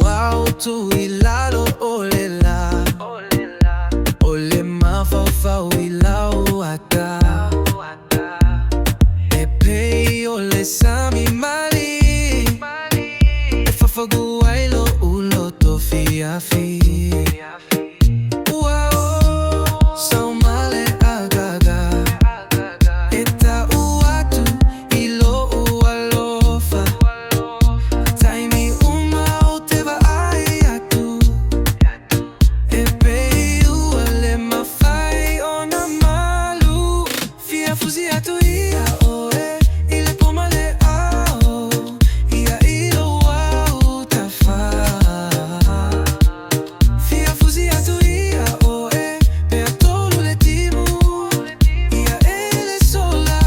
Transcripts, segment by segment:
Wow, tu ilalo olela, ole mafau ilau ata, e pei ole sami mali, e fafaguai lo ulo to fiafi. Wow, sau male agaga, eta uatu ilo ualofa. Taimi uma o teva ai atu, e pei uale mafai ona malu. Fia fuzi atu ia oe, ile pomale ao, ia ilo wau tafa. Fia fuzi atu ia oe, pe atolu le timu, ia ele sola.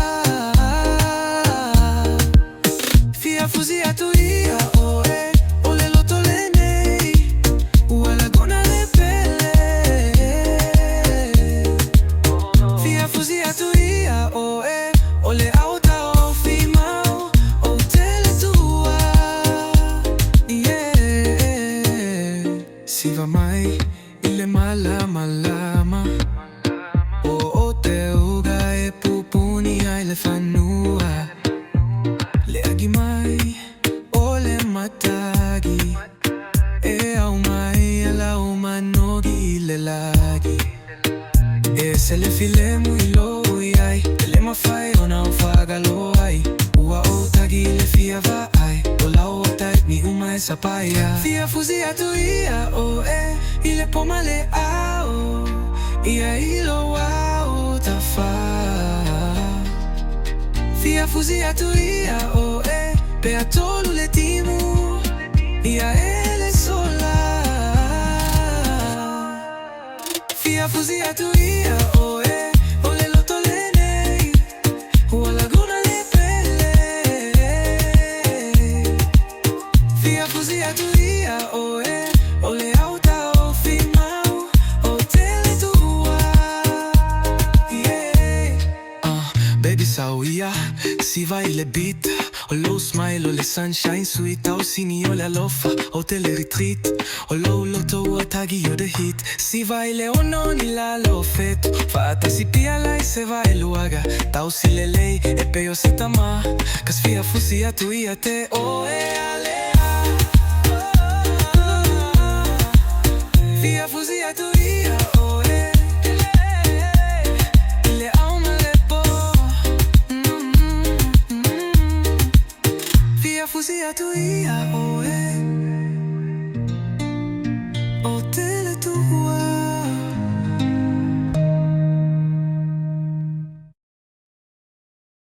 Fia fuzi atu ia oe, ole loto le nei, uala gona le pele. Fia fuzi atu ia oe, ole auta o fimau, o tele tua. Yeah. Siva mai, ile malama lama, o te uga e pupuni ai le fanua. Le agi mai, ole matagi, e au mai ala umanogi le lagi. E se le file mui lo ai, le mafai ona ufaga lo ai. Ua o tagi le fia va ai, o la o tai ni uma e sapaya. Fia fuzi atu ia o e, ile pomale ao, ia ilo wau tafa. Fia fuzi atu ia o e, pe atolu le timu, ia ele sola. Fia fuzi atu ia o e, ole loto le nei, uala gona le pele. Fia fuzi atu ia o e, ole auta o fimau, o tele tua. Yeah. Baby sauia, si vai le beat, o lo smile, o le sunshine sweet, o sini o le alofa, o te le retreat, o lo loto o tagi o the hit. Si vai le ono ni la lo feto, fata si pia lai se vai luaga, tau si le lei e peo si tama, kas fia fusi atu ia te o e alea. Fia fusi atu ia o e, ile au malepo. Fia fuzi atu ia o